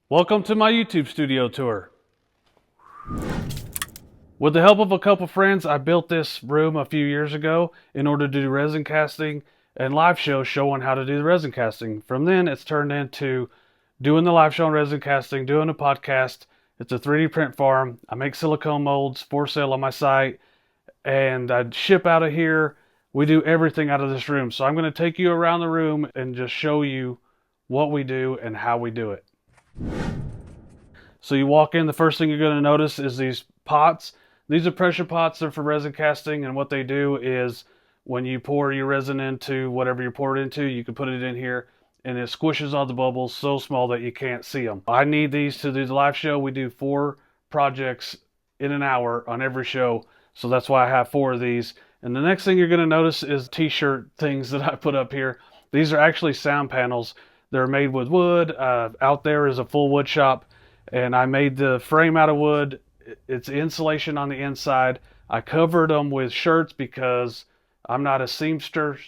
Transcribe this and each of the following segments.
Welcome to my YouTube studio tour. With the help of a couple friends, I built this room a few years ago in order to do resin casting and live shows showing how to do the resin casting. From then, it's turned into doing the live show and resin casting, doing a podcast. It's a 3D print farm. I make silicone molds for sale on my site, and I ship out of here. We do everything out of this room. So I'm going to take you around the room and just show you what we do and how we do it. So you walk in, the first thing you're going to notice is these pots. These are pressure pots. They're for resin casting, and what they do is when you pour your resin into whatever you pour it into, you can put it in here, and it squishes all the bubbles so small that you can't see them. I need these to do the live show. We do 4 projects in an hour on every show, so that's why I have 4 of these. And the next thing you're going to notice is t-shirt things that I put up here. These are actually sound panels. They're made with wood. Out there is a full wood shop, and I made the frame out of wood. It's insulation on the inside. I covered them with shirts because I'm not a seamster.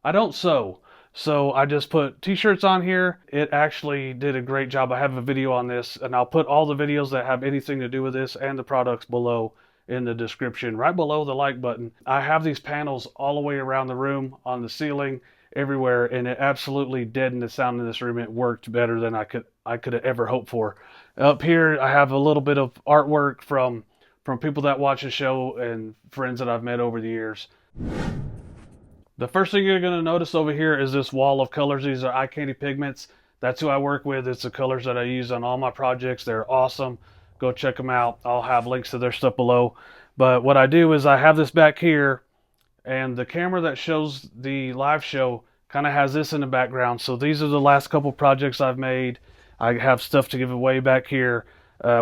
I don't sew. So I just put t-shirts on here. It actually did a great job. I have a video on this, and I'll put all the videos that have anything to do with this and the products below in the description, right below the like button. I have these panels all the way around the room, on the ceiling, everywhere, and it absolutely deadened the sound in this room. It worked better than I could have ever hoped for. Up here, I have a little bit of artwork from people that watch the show and friends that I've met over the years. The first thing you're going to notice over here is this wall of colors. These are eye candy pigments. That's who I work with. It's the colors that I use on all my projects. They're awesome. Go check them out. I'll have links to their stuff below. But what I do is I have this back here, and the camera that shows the live show kind of has this in the background. So these are the last couple projects I've made. I have stuff to give away back here.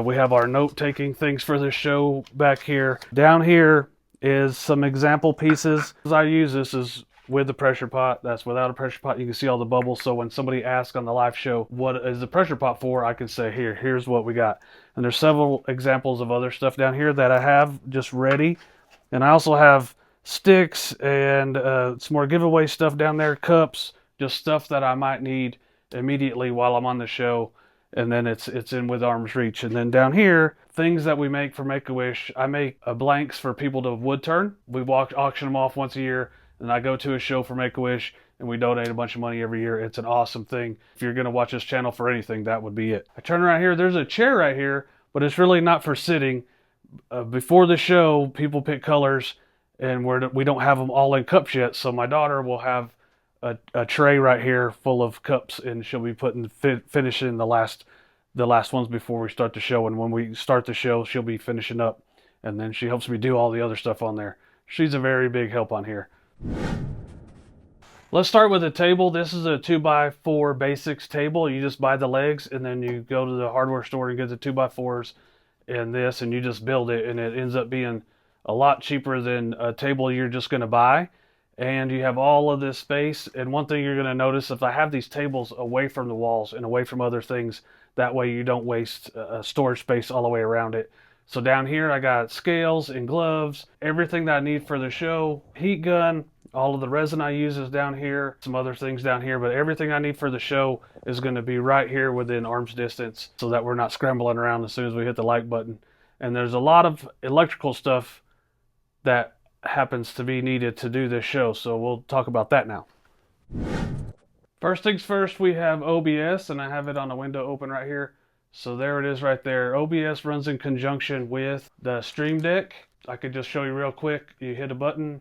We have our note-taking things for the show back here. Down here is some example pieces. As I use this is with the pressure pot. That's without a pressure pot. You can see all the bubbles. So when somebody asks on the live show, what is the pressure pot for? I can say, here's what we got. And there's several examples of other stuff down here that I have just ready. And I also have sticks and some more giveaway stuff down there, cups, just stuff that I might need immediately while I'm on the show. And then it's in with arm's reach. And then down here, things that we make for Make-A-Wish. I make blanks for people to wood turn. We auction them off once a year. And I go to a show for Make-A-Wish, and we donate a bunch of money every year. It's an awesome thing. If you're going to watch this channel for anything, that would be it. I turn around here. There's a chair right here, but it's really not for sitting. Before the show, people pick colors, and we don't have them all in cups yet. So my daughter will have a tray right here full of cups, and she'll be finishing the last ones before we start the show. And when we start the show, she'll be finishing up, and then she helps me do all the other stuff on there. She's a very big help on here. Let's start with a table. This is a 2x4 basics table. You just buy the legs, and then you go to the hardware store and get the 2x4s and this, and you just build it, and it ends up being a lot cheaper than a table you're just going to buy. And you have all of this space. And one thing you're going to notice, if I have these tables away from the walls and away from other things, that way you don't waste storage space all the way around it. So down here I got scales and gloves, everything that I need for the show, heat gun, all of the resin I use is down here, some other things down here, but everything I need for the show is going to be right here within arm's distance so that we're not scrambling around as soon as we hit the like button. And there's a lot of electrical stuff that happens to be needed to do this show, so we'll talk about that now. First things first, we have OBS, and I have it on the window open right here. So there it is right there. OBS runs in conjunction with the Stream Deck. I could just show you real quick. You hit a button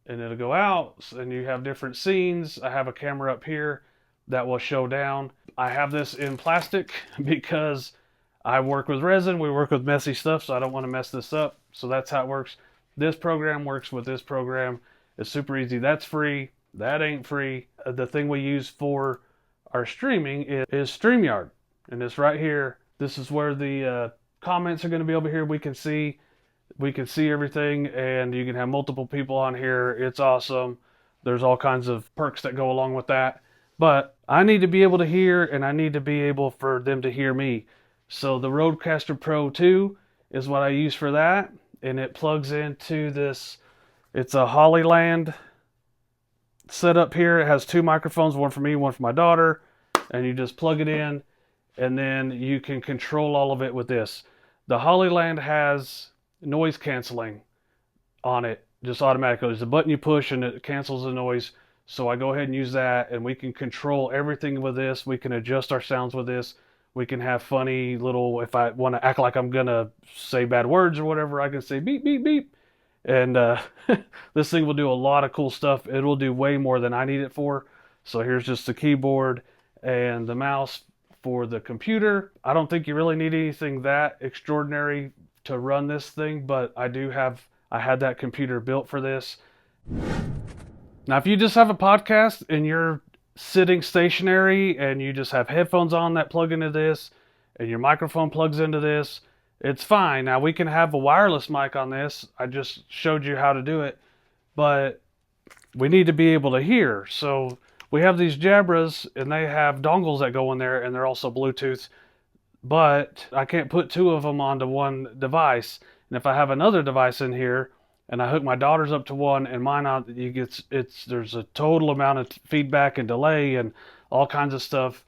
and it'll go out, and you have different scenes. I have a camera up here that will show down. I have this in plastic because I work with resin. We work with messy stuff, so I don't want to mess this up. So that's how it works. This program works with this program. It's super easy. That's free. That ain't free. The thing we use for our streaming is StreamYard. And it's right here. This is where the comments are going to be over here. We can see everything, and you can have multiple people on here. It's awesome. There's all kinds of perks that go along with that. But I need to be able to hear, and I need to be able for them to hear me. So the Rodecaster Pro 2 is what I use for that. And it plugs into this. It's a Hollyland setup here. It has 2 microphones, one for me, one for my daughter. and you just plug it in, and then you can control all of it with this. The Hollyland has noise canceling on it just automatically. There's a button you push and it cancels the noise. So I go ahead and use that, and we can control everything with this. We can adjust our sounds with this. We can have funny little, if I want to act like I'm going to say bad words or whatever, I can say beep, beep, beep. And this thing will do a lot of cool stuff. It will do way more than I need it for. So here's just the keyboard and the mouse for the computer. I don't think you really need anything that extraordinary to run this thing, but I had that computer built for this. Now, if you just have a podcast and you're sitting stationary and you just have headphones on that plug into this and your microphone plugs into this, it's fine. Now, we can have a wireless mic on this. I just showed you how to do it, but we need to be able to hear. So we have these Jabras, and they have dongles that go in there, and they're also Bluetooth, but I can't put two of them onto one device. And if I have another device in here, and I hook my daughter's up to one and mine on, there's a total amount of feedback and delay and all kinds of stuff.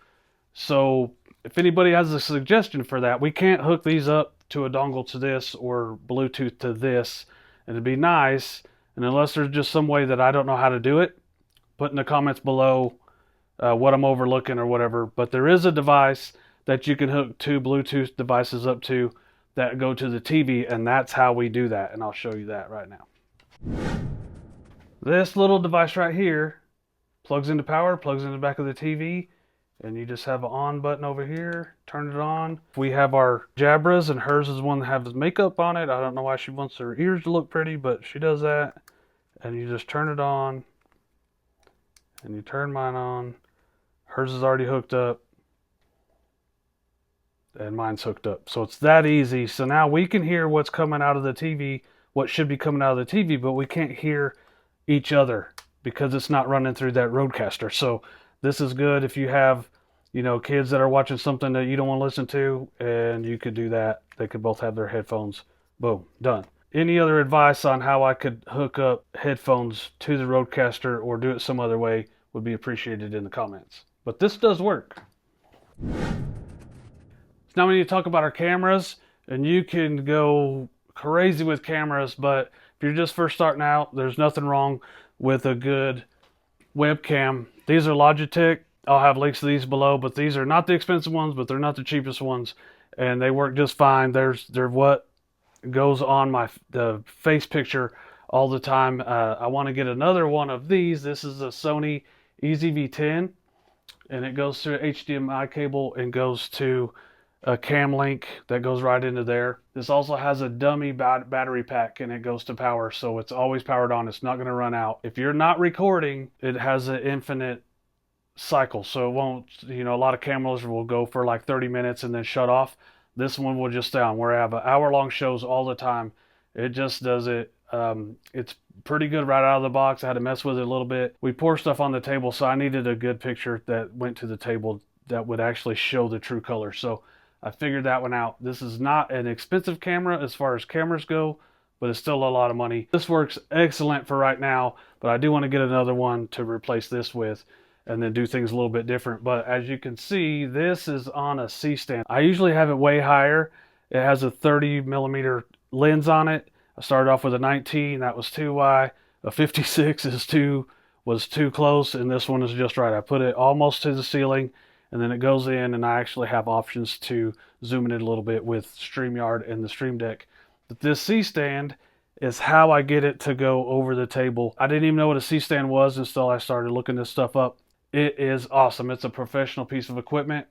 So if anybody has a suggestion for that, we can't hook these up to a dongle to this or Bluetooth to this. And it'd be nice, and unless there's just some way that I don't know how to do it, put in the comments below what I'm overlooking or whatever. But there is a device that you can hook two Bluetooth devices up to that go to the TV, and that's how we do that, and I'll show you that right now. This little device right here plugs into power, plugs in the back of the TV, and you just have an on button over here, turn it on. We have our Jabras, and hers is one that has makeup on it. I don't know why she wants her ears to look pretty, but she does that. And you just turn it on, and you turn mine on. Hers is already hooked up, and mine's hooked up. So it's that easy. So now we can hear what's coming out of the TV, what should be coming out of the TV, but we can't hear each other because it's not running through that Rodecaster. So this is good if you have, kids that are watching something that you don't want to listen to, and you could do that. They could both have their headphones. Boom, done. Any other advice on how I could hook up headphones to the Rodecaster or do it some other way would be appreciated in the comments. But this does work. Now we need to talk about our cameras, and you can go crazy with cameras, but if you're just first starting out, there's nothing wrong with a good webcam. These are Logitech. I'll have links to these below, but these are not the expensive ones, but they're not the cheapest ones, and they work just fine. They're what goes on the face picture all the time. I want to get another one of these. This is a Sony EasyV10, and it goes through an HDMI cable and goes to a cam link that goes right into there. This also has a dummy battery pack, and it goes to power, so it's always powered on. It's not going to run out. If you're not recording, it has an infinite cycle, so it won't, a lot of cameras will go for like 30 minutes and then shut off. This one will just stay on. We have hour-long shows all the time. It just does it. It's pretty good right out of the box. I had to mess with it a little bit. We pour stuff on the table, so I needed a good picture that went to the table that would actually show the true color. So I figured that one out. This is not an expensive camera as far as cameras go, but it's still a lot of money. This works excellent for right now, but I do want to get another one to replace this with and then do things a little bit different. But as you can see, this is on a C-stand. I usually have it way higher. It has a 30mm lens on it. I started off with a 19, that was too wide. A 56 was too close, and this one is just right. I put it almost to the ceiling, and then it goes in, and I actually have options to zoom in it a little bit with StreamYard and the Stream Deck. But this C-stand is how I get it to go over the table. I didn't even know what a C-stand was until I started looking this stuff up. It is awesome. It's a professional piece of equipment.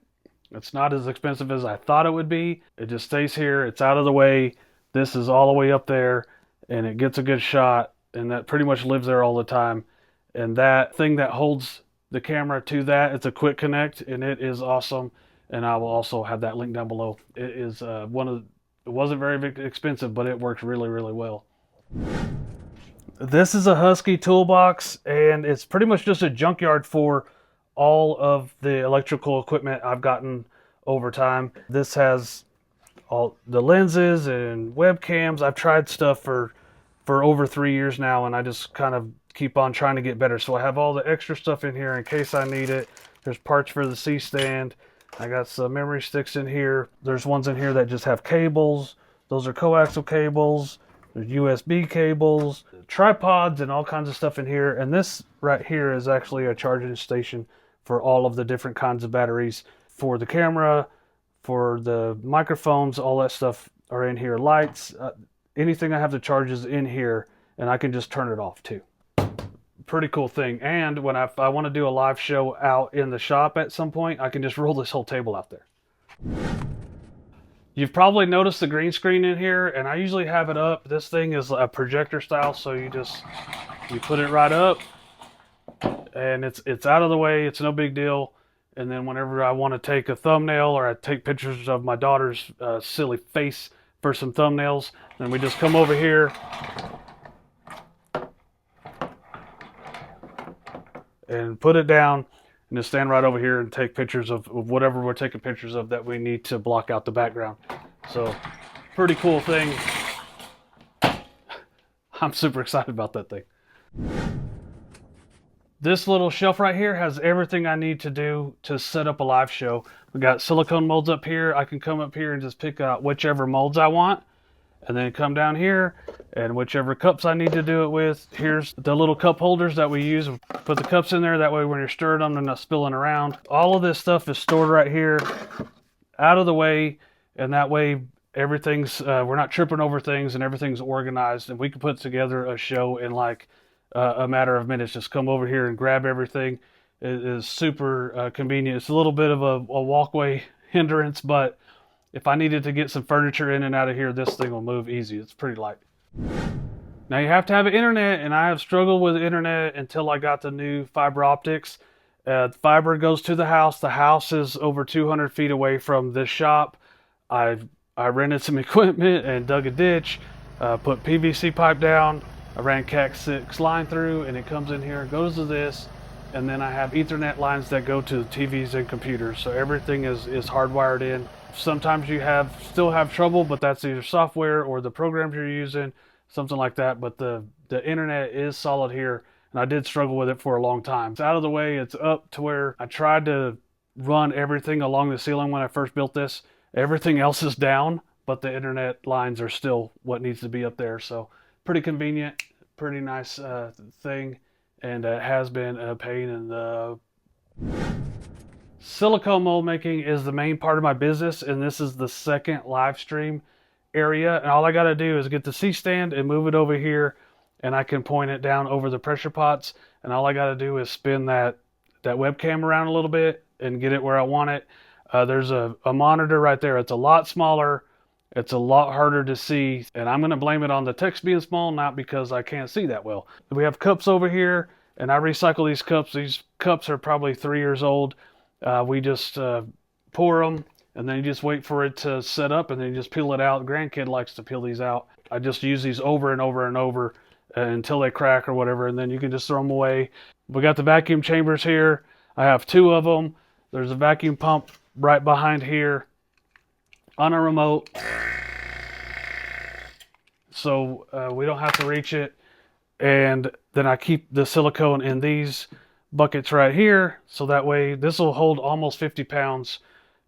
It's not as expensive as I thought it would be. It just stays here. It's out of the way. This is all the way up there, and it gets a good shot, and that pretty much lives there all the time. And that thing that holds the camera to that, it's a quick connect, and it is awesome. And I will also have that link down below. It is it wasn't very expensive, but it works really, really well. This is a Husky toolbox, and it's pretty much just a junkyard for all of the electrical equipment I've gotten over time. This has all the lenses and webcams. I've tried stuff for over 3 years now, and I just kind of keep on trying to get better. So I have all the extra stuff in here in case I need it. There's parts for the C-stand. I got some memory sticks in here. There's ones in here that just have cables. Those are coaxial cables. There's USB cables, tripods, and all kinds of stuff in here. And this right here is actually a charging station for all of the different kinds of batteries for the camera, for the microphones. All that stuff are in here. Lights, anything I have to charge is in here, and I can just turn it off too. Pretty cool thing. And when if I want to do a live show out in the shop at some point, I can just roll this whole table out there. You've probably noticed the green screen in here, and I usually have it up. This thing is a projector style, so you put it right up, and it's out of the way. It's no big deal. And then whenever I want to take a thumbnail, or I take pictures of my daughter's silly face for some thumbnails, then we just come over here and put it down, and just stand right over here and take pictures of whatever we're taking pictures of that we need to block out the background. So, pretty cool thing. I'm super excited about that thing. This little shelf right here has everything I need to do to set up a live show. We got silicone molds up here. I can come up here and just pick out whichever molds I want, and then come down here, and whichever cups I need to do it with. Here's the little cup holders that we use. Put the cups in there, that way when you're stirring them, they're not spilling around. All of this stuff is stored right here, out of the way, and that way everything's, we're not tripping over things, and everything's organized, and we can put together a show in like a matter of minutes. Just come over here and grab everything. It is super convenient. It's a little bit of a walkway hindrance, but if I needed to get some furniture in and out of here, this thing will move easy. It's pretty light. Now you have to have an internet, and I have struggled with the internet until I got the new fiber optics. Fiber goes to the house. The house is over 200 feet away from this shop. I rented some equipment and dug a ditch, put PVC pipe down. I ran Cat 6 line through, and it comes in here, goes to this, and then I have Ethernet lines that go to the TVs and computers. So everything is hardwired in. Sometimes you still have trouble, but that's either software or the programs you're using, something like that. But the internet is solid here, and I did struggle with it for a long time. It's out of the way. It's up to where I tried to run everything along the ceiling when I first built this. Everything else is down, but the internet lines are still what needs to be up there. So pretty convenient, pretty nice thing, and it has been a pain in the... Silicone mold making is the main part of my business, and this is the second live stream area. And all I got to do is get the C-stand and move it over here, and I can point it down over the pressure pots. And all I got to do is spin that webcam around a little bit and get it where I want it. There's a monitor right there. It's a lot smaller. It's a lot harder to see, and I'm going to blame it on the text being small, not because I can't see that well. We have cups over here, and I recycle these cups. These cups are probably 3 years old. We just pour them, and then you just wait for it to set up, and then you just peel it out. Grandkid likes to peel these out. I just use these over and over and over until they crack or whatever, and then you can just throw them away. We got the vacuum chambers here. I have 2 of them. There's a vacuum pump right behind here on a remote, so we don't have to reach it. And then I keep the silicone in these buckets right here, so that way this will hold almost 50 pounds,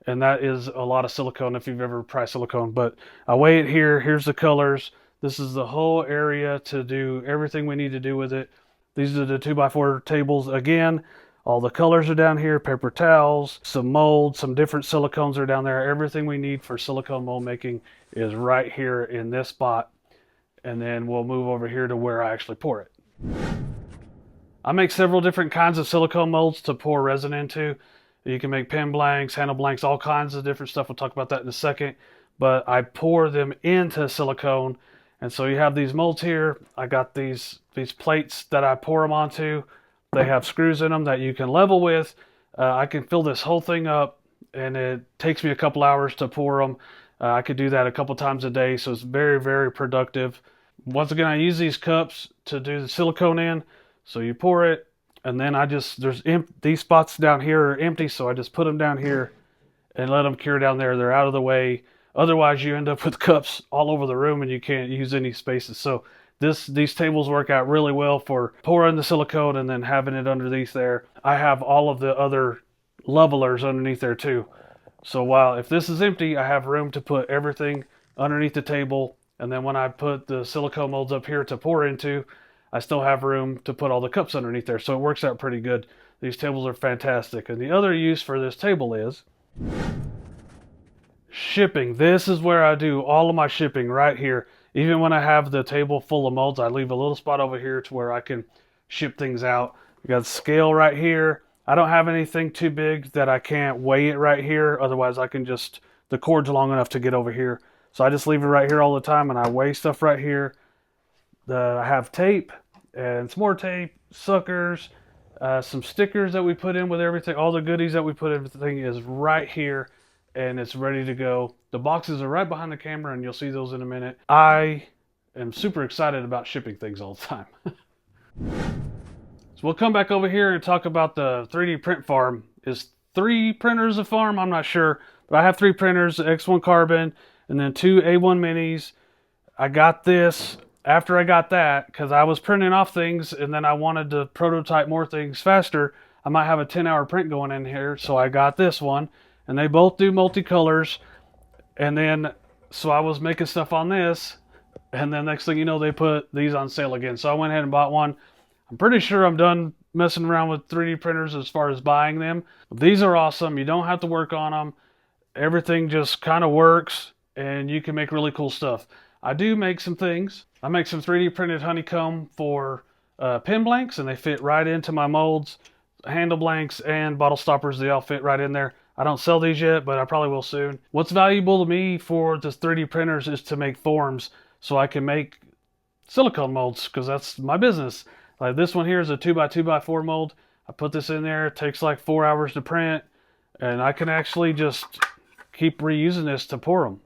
and that is a lot of silicone if you've ever priced silicone. But I weigh it here. Here's the colors. This is the whole area to do everything we need to do with it. These are the 2x4 tables again. All the colors are down here, paper towels, some molds, some different silicones are down there. Everything we need for silicone mold making is right here in this spot, and then we'll move over here to where I actually pour it. I make several different kinds of silicone molds to pour resin into. You can make pen blanks, handle blanks, all kinds of different stuff. We'll talk about that in a second. But I pour them into silicone. And so you have these molds here. I got these plates that I pour them onto. They have screws in them that you can level with. I can fill this whole thing up, and it takes me a couple hours to pour them. I could do that a couple times a day, so it's very, very productive. Once again, I use these cups to do the silicone in. So you pour it, and then these spots down here are empty, so I just put them down here and let them cure down there. They're out of the way. Otherwise, you end up with cups all over the room, and you can't use any spaces. So these tables work out really well for pouring the silicone and then having it underneath there. I have all of the other levelers underneath there too. So while if this is empty, I have room to put everything underneath the table. And then when I put the silicone molds up here to pour into, I still have room to put all the cups underneath there. So it works out pretty good. These tables are fantastic. And the other use for this table is shipping. This is where I do all of my shipping right here. Even when I have the table full of molds, I leave a little spot over here to where I can ship things out. We got scale right here. I don't have anything too big that I can't weigh it right here. Otherwise, I can just, the cord's long enough to get over here. So I just leave it right here all the time, and I weigh stuff right here. I have tape and some more tape, suckers, some stickers that we put in with everything. All the goodies that we put in, everything is right here, and it's ready to go. The boxes are right behind the camera, and you'll see those in a minute. I am super excited about shipping things all the time. So we'll come back over here and talk about the 3D print farm. Is 3 printers a farm? I'm not sure, but I have 3 printers, X1 Carbon, and then 2 A1 Minis. I got this after I got that because I was printing off things, and then I wanted to prototype more things faster. I might have a 10-hour print going in here, so I got this one, and they both do multicolors. And then so I was making stuff on this, and then next thing you know, they put these on sale again. So I went ahead and bought one. I'm pretty sure I'm done messing around with 3D printers as far as buying them. These are awesome. You don't have to work on them. Everything just kind of works, and you can make really cool stuff. I do make some things. I make some 3D printed honeycomb for pen blanks, and they fit right into my molds. Handle blanks and bottle stoppers, they all fit right in there. I don't sell these yet, but I probably will soon. What's valuable to me for this 3D printers is to make forms so I can make silicone molds, because that's my business. Like this one here is a 2x2x4 mold. I put this in there. It takes like 4 hours to print, and I can actually just keep reusing this to pour them.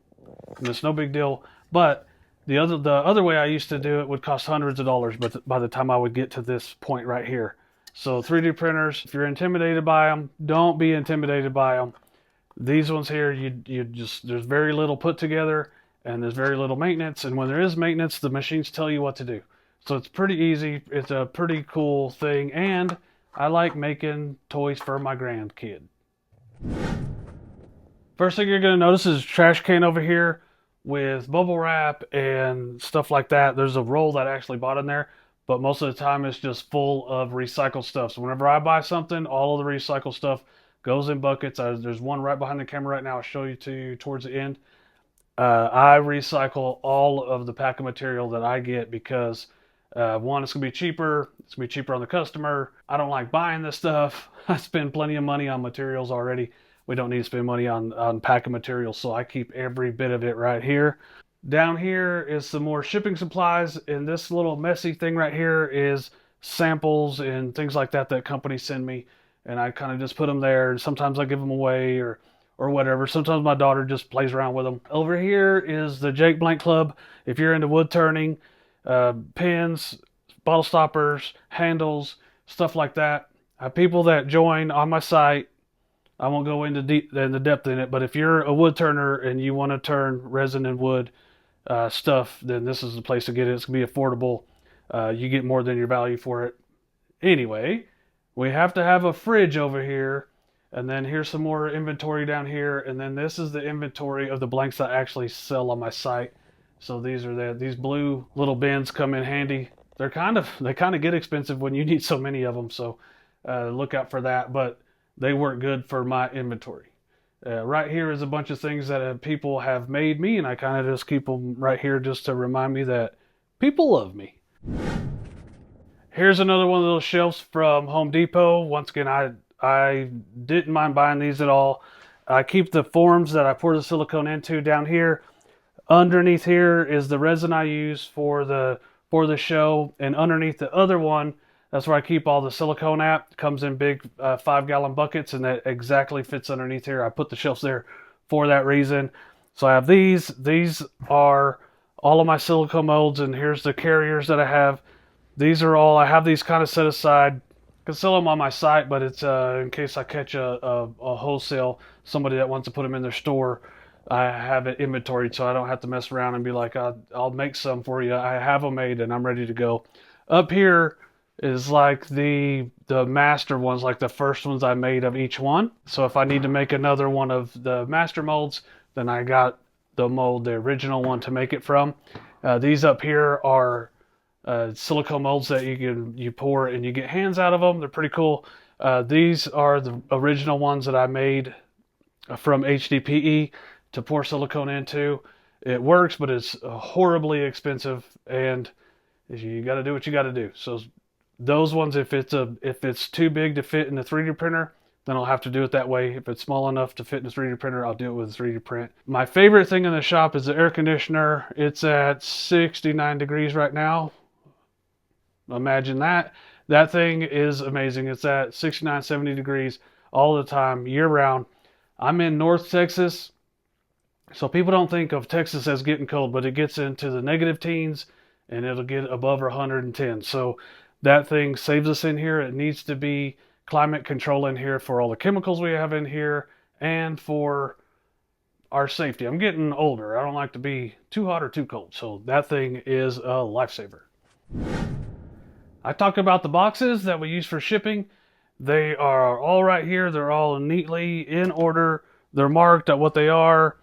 And it's no big deal. But the other way I used to do it would cost hundreds of dollars, but by the time I would get to this point right here. So 3D printers, if you're intimidated by them, don't be intimidated by them. These ones here, you just, there's very little put together, and there's very little maintenance. And when there is maintenance, the machines tell you what to do. So it's pretty easy. It's a pretty cool thing, and I like making toys for my grandkid. First thing you're going to notice is a trash can over here with bubble wrap and stuff like that. There's a roll that I actually bought in there, but most of the time it's just full of recycled stuff. So whenever I buy something, all of the recycled stuff goes in buckets. There's one right behind the camera right now. I'll show you to towards the end. I recycle all of the packing material that I get because one, it's going to be cheaper. It's going to be cheaper on the customer. I don't like buying this stuff. I spend plenty of money on materials already. We don't need to spend money on packing materials, so I keep every bit of it right here. Down here is some more shipping supplies, and this little messy thing right here is samples and things like that that companies send me, and I kind of just put them there, and sometimes I give them away or whatever. Sometimes my daughter just plays around with them. Over here is the Jake Blank Club. If you're into wood turning, pins, bottle stoppers, handles, stuff like that. I have people that join on my site. I won't go into the depth in it, but if you're a wood turner and you want to turn resin and wood stuff, then this is the place to get it. It's going to be affordable. You get more than your value for it. Anyway, we have to have a fridge over here, and then here's some more inventory down here, and then this is the inventory of the blanks I actually sell on my site. So these blue little bins come in handy. They kind of get expensive when you need so many of them, so look out for that. But they work good for my inventory. Right here is a bunch of things that people have made me, and I kind of just keep them right here just to remind me that people love me. Here's another one of those shelves from Home Depot. Once again, I didn't mind buying these at all. I keep the forms that I pour the silicone into down here. Underneath here is the resin I use for the show, and underneath the other one, that's where I keep all the silicone at. It comes in big 5-gallon buckets, and that exactly fits underneath here. I put the shelves there for that reason. So I have these. These are all of my silicone molds, and here's the carriers that I have. These are all, I have these kind of set aside. I can sell them on my site, but it's in case I catch a wholesale, somebody that wants to put them in their store. I have it inventoried, so I don't have to mess around and be like, I'll make some for you. I have them made, and I'm ready to go. Up here, is like the master ones, like the first ones I made of each one. So if I need to make another one of the master molds, then I got the mold, the original one to make it from. These up here are silicone molds that you pour and you get hands out of them. They're pretty cool. These are the original ones that I made from HDPE to pour silicone into. It works, but it's horribly expensive, and you got to do what you got to do. So those ones, if it's too big to fit in the 3D printer, then I'll have to do it that way. If it's small enough to fit in a 3D printer, I'll do it with a 3D print. My favorite thing in the shop is the air conditioner. It's at 69 degrees right now. Imagine that. That thing is amazing. It's at 69, 70 degrees all the time, year round. I'm in North Texas, so people don't think of Texas as getting cold, but it gets into the negative teens and it'll get above 110. So that thing saves us in here. It needs to be climate control in here for all the chemicals we have in here and for our safety. I'm getting older. I don't like to be too hot or too cold. So that thing is a lifesaver. I talked about the boxes that we use for shipping. They are all right here. They're all neatly in order. They're marked at what they are.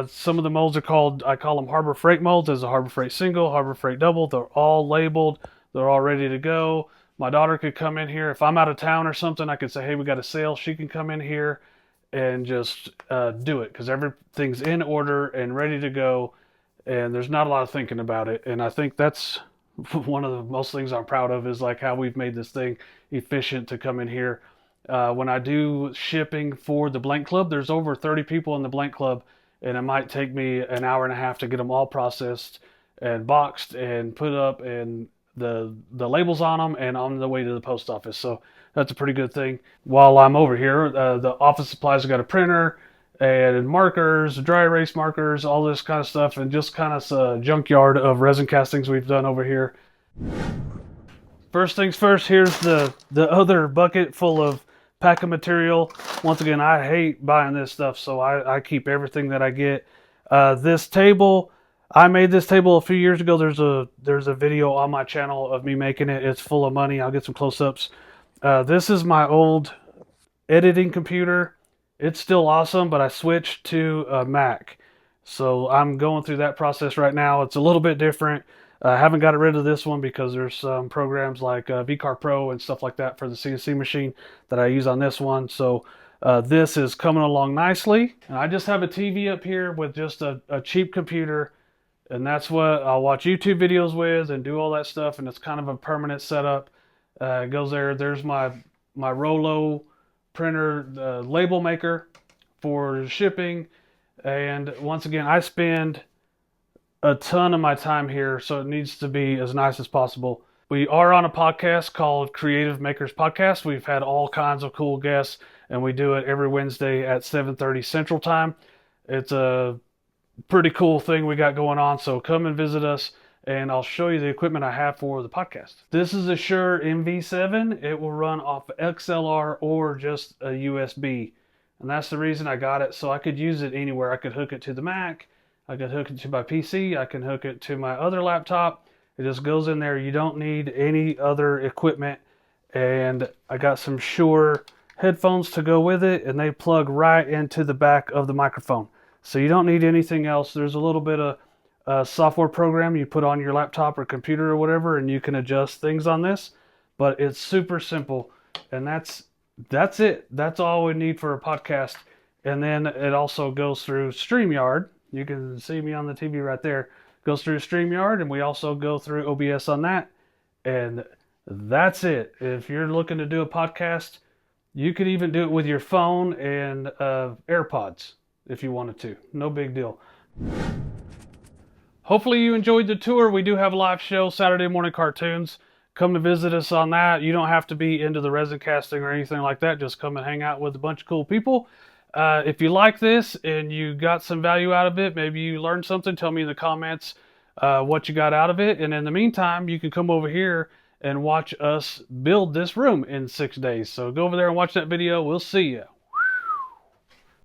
Some of the molds are called, I call them Harbor Freight molds. There's a Harbor Freight single, Harbor Freight double. They're all labeled. They're all ready to go. My daughter could come in here. If I'm out of town or something, I could say, hey, we got a sale. She can come in here and just do it because everything's in order and ready to go. And there's not a lot of thinking about it. And I think that's one of the most things I'm proud of is like how we've made this thing efficient to come in here. When I do shipping for the Blank Club, there's over 30 people in the Blank Club, and it might take me an hour and a half to get them all processed and boxed and put up and the labels on them and on the way to the post office. So that's a pretty good thing. While I'm over here, the office supplies have got a printer and markers, dry erase markers, all this kind of stuff, and just kind of a junkyard of resin castings we've done over here. First things first, here's the other bucket full of pack of material. Once again, I hate buying this stuff, so I keep everything that I get. This table, I made this table a few years ago. There's a video on my channel of me making it. It's full of money. I'll get some close-ups. This is my old editing computer. It's still awesome, but I switched to a Mac. So I'm going through that process right now. It's a little bit different. I haven't got rid of this one because there's some programs like VCar Pro and stuff like that for the CNC machine that I use on this one. So this is coming along nicely. And I just have a TV up here with just a cheap computer. And that's what I'll watch YouTube videos with and do all that stuff. And it's kind of a permanent setup. It goes there. There's my Rolo printer, the label maker for shipping. And once again, I spend a ton of my time here, so it needs to be as nice as possible. We are on a podcast called Creative Makers Podcast. We've had all kinds of cool guests, and we do it every Wednesday at 7:30 Central Time. It's a pretty cool thing we got going on, so come and visit us, and I'll show you the equipment I have for the podcast. This is a Shure MV7. It will run off XLR or just a USB, and that's the reason I got it, so I could use it anywhere. I could hook it to the Mac, I could hook it to my PC, I can hook it to my other laptop. It just goes in there. You don't need any other equipment. And I got some Shure headphones to go with it, and they plug right into the back of the microphone. So you don't need anything else. There's a little bit of a software program you put on your laptop or computer or whatever, and you can adjust things on this. But it's super simple, and that's it. That's all we need for a podcast. And then it also goes through StreamYard. You can see me on the TV right there. Goes through StreamYard, and we also go through OBS on that. And that's it. If you're looking to do a podcast, you could even do it with your phone and AirPods if you wanted to. No big deal. Hopefully you enjoyed the tour. We do have a live show, Saturday morning cartoons. Come to visit us on that. You don't have to be into the resin casting or anything like that. Just come and hang out with a bunch of cool people. If you like this and you got some value out of it, maybe you learned something, tell me in the comments what you got out of it. And in the meantime, you can come over here and watch us build this room in 6 days. So go over there and watch that video. We'll see you.